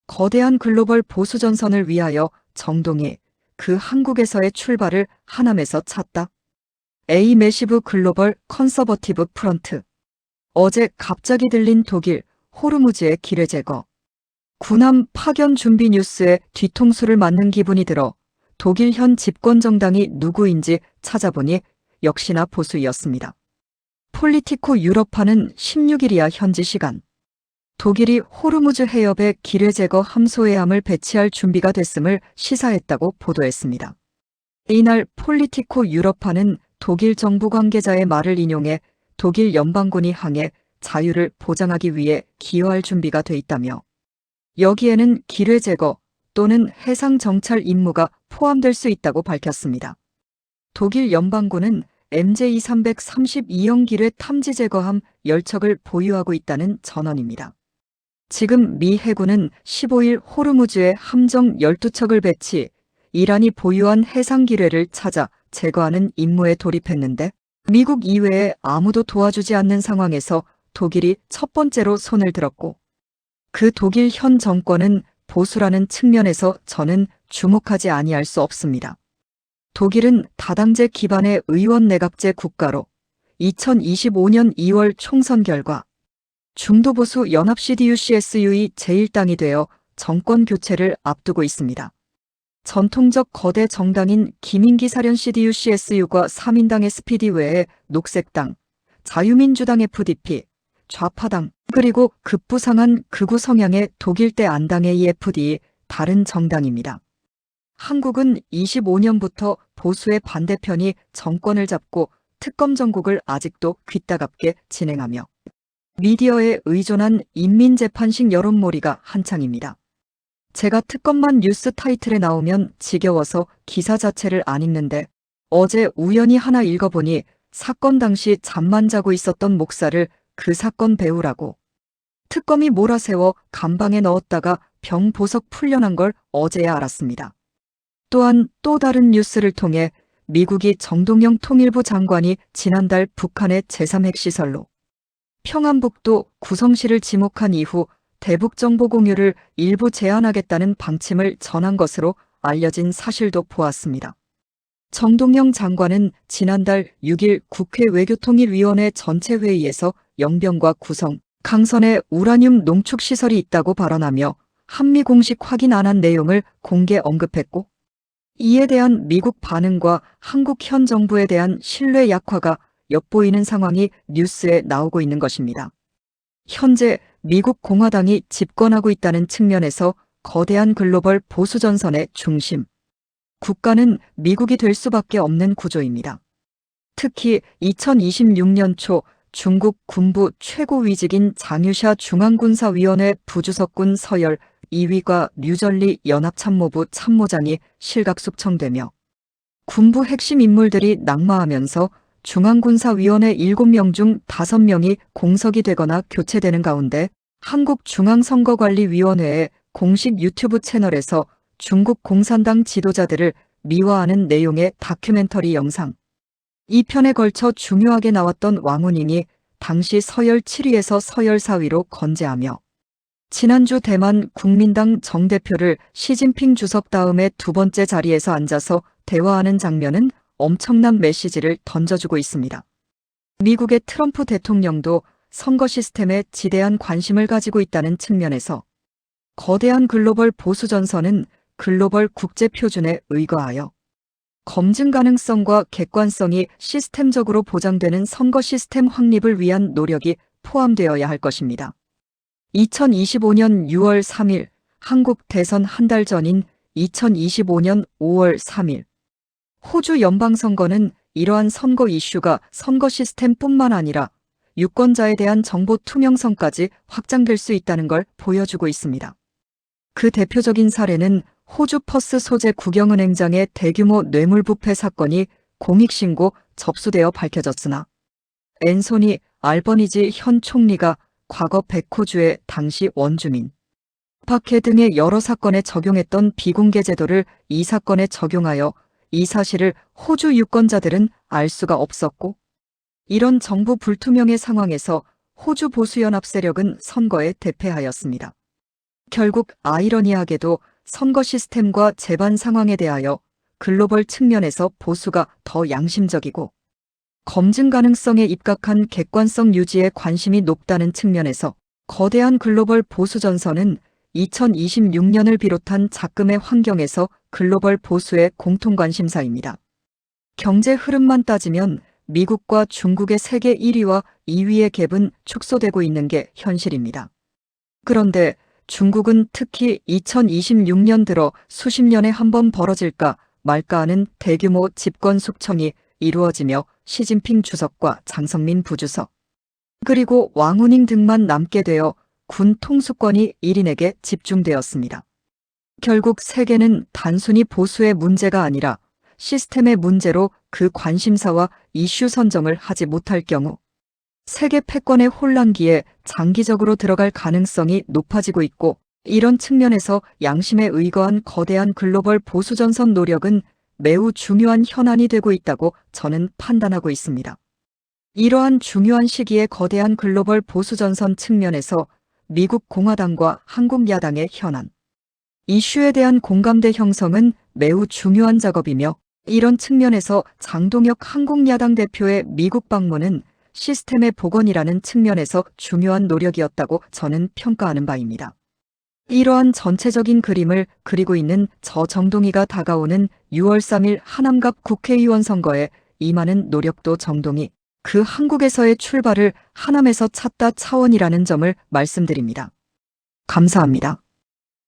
거대한 글로벌 보수 전선을 위하여 정동이 그 한국에서의 출발을 하남에서 찼다. A 매시브 글로벌 컨서버티브 프런트. 어제 갑자기 들린 독일 호르무즈의 기뢰 제거. 군함 파견 준비 뉴스에 뒤통수를 맞는 기분이 들어 독일 현 집권 정당이 누구인지 찾아보니 역시나 보수이었습니다. 폴리티코 유럽파는 16일이야 현지 시간. 독일이 호르무즈 해협에 기뢰 제거 함소해함을 배치할 준비가 됐음을 시사했다고 보도했습니다. 이날 폴리티코 유럽파는 독일 정부 관계자의 말을 인용해 독일 연방군이 항해 자유를 보장하기 위해 기여할 준비가 돼 있다며 여기에는 기뢰 제거 또는 해상 정찰 임무가 포함될 수 있다고 밝혔습니다. 독일 연방군은 MJ332형 기뢰 탐지 제거함 10척을 보유하고 있다는 전언입니다. 지금 미 해군은 15일 호르무즈에 함정 12척을 배치, 이란이 보유한 해상 기뢰를 찾아 제거하는 임무에 돌입했는데 미국 이외에 아무도 도와주지 않는 상황에서 독일이 첫 번째로 손을 들었고 그 독일 현 정권은 보수라는 측면에서 저는 주목하지 아니할 수 없습니다. 독일은 다당제 기반의 의원 내각제 국가로 2025년 2월 총선 결과 중도보수 연합 CDU-CSU의 제1당이 되어 정권 교체를 앞두고 있습니다. 전통적 거대 정당인 기민기 사련 CDU-CSU가 3인당 SPD 외에 녹색당, 자유민주당 FDP, 좌파당, 그리고 급부상한 극우 성향의 독일대 안당의 EFD, 다른 정당입니다. 한국은 25년부터 보수의 반대편이 정권을 잡고 특검 정국을 아직도 귀따갑게 진행하며 미디어에 의존한 인민재판식 여론몰이가 한창입니다. 제가 특검만 뉴스 타이틀에 나오면 지겨워서 기사 자체를 안 읽는데 어제 우연히 하나 읽어보니 사건 당시 잠만 자고 있었던 목사를 그 사건 배우라고 특검이 몰아세워 감방에 넣었다가 병 보석 풀려난 걸 어제야 알았습니다. 또한 또 다른 뉴스를 통해 미국이 정동영 통일부 장관이 지난달 북한의 제3핵시설로 평안북도 구성시를 지목한 이후 대북 정보 공유를 일부 제한하겠다는 방침을 전한 것으로 알려진 사실도 보았습니다. 정동영 장관은 지난달 6일 국회 외교통일위원회 전체 회의에서 영변과 구성, 강선에 우라늄 농축시설이 있다고 발언하며 한미 공식 확인 안 한 내용을 공개 언급했고 이에 대한 미국 반응과 한국 현 정부에 대한 신뢰 약화가 엿보이는 상황이 뉴스에 나오고 있는 것입니다. 현재 미국 공화당이 집권하고 있다는 측면에서 거대한 글로벌 보수 전선의 중심, 국가는 미국이 될 수밖에 없는 구조입니다. 특히 2026년 초 중국 군부 최고위직인 장유샤 중앙군사위원회 부주석군 서열 2위가 뉴전리 연합참모부 참모장이 실각숙청되며 군부 핵심 인물들이 낙마하면서 중앙군사위원회 7명 중 5명이 공석이 되거나 교체되는 가운데 한국중앙선거관리위원회의 공식 유튜브 채널에서 중국 공산당 지도자들을 미화하는 내용의 다큐멘터리 영상 2편에 걸쳐 중요하게 나왔던 왕훈잉이 당시 서열 7위에서 서열 4위로 건재하며 지난주 대만 국민당 정 대표를 시진핑 주석 다음에 두 번째 자리에서 앉아서 대화하는 장면은 엄청난 메시지를 던져주고 있습니다. 미국의 트럼프 대통령도 선거 시스템에 지대한 관심을 가지고 있다는 측면에서 거대한 글로벌 보수 전선은 글로벌 국제 표준에 의거하여 검증 가능성과 객관성이 시스템적으로 보장되는 선거 시스템 확립을 위한 노력이 포함되어야 할 것입니다. 2025년 6월 3일 한국 대선 한 달 전인 2025년 5월 3일 호주 연방선거는 이러한 선거 이슈가 선거 시스템뿐만 아니라 유권자에 대한 정보 투명성까지 확장될 수 있다는 걸 보여주고 있습니다. 그 대표적인 사례는 호주 퍼스 소재 국영은행장의 대규모 뇌물부패 사건이 공익신고 접수되어 밝혀졌으나 앤소니 알버니지 현 총리가 과거 백호주의 당시 원주민, 박해 등의 여러 사건에 적용했던 비공개 제도를 이 사건에 적용하여 이 사실을 호주 유권자들은 알 수가 없었고 이런 정부 불투명의 상황에서 호주 보수연합 세력은 선거에 대패하였습니다. 결국 아이러니하게도 선거 시스템과 재반 상황에 대하여 글로벌 측면에서 보수가 더 양심적이고 검증 가능성에 입각한 객관성 유지에 관심이 높다는 측면에서 거대한 글로벌 보수 전선은 2026년을 비롯한 작금의 환경에서 글로벌 보수의 공통 관심사입니다. 경제 흐름만 따지면 미국과 중국의 세계 1위와 2위의 갭은 축소되고 있는 게 현실입니다. 그런데 중국은 특히 2026년 들어 수십 년에 한 번 벌어질까 말까 하는 대규모 집권 숙청이 이루어지며 시진핑 주석과 장성민 부주석 그리고 왕후닝 등만 남게 되어 군 통수권이 1인에게 집중되었습니다. 결국 세계는 단순히 보수의 문제가 아니라 시스템의 문제로 그 관심사와 이슈 선정을 하지 못할 경우 세계 패권의 혼란기에 장기적으로 들어갈 가능성이 높아지고 있고, 이런 측면에서 양심에 의거한 거대한 글로벌 보수전선 노력은 매우 중요한 현안이 되고 있다고 저는 판단하고 있습니다. 이러한 중요한 시기에 거대한 글로벌 보수전선 측면에서 미국 공화당과 한국 야당의 현안, 이슈에 대한 공감대 형성은 매우 중요한 작업이며, 이런 측면에서 장동혁 한국야당 대표의 미국 방문은 시스템의 복원이라는 측면에서 중요한 노력이었다고 저는 평가하는 바입니다. 이러한 전체적인 그림을 그리고 있는 저 정동희가 다가오는 6월 3일 하남갑 국회의원 선거에 임하는 노력도 정동희, 그 한국에서의 출발을 하남에서 찾다 차원이라는 점을 말씀드립니다. 감사합니다.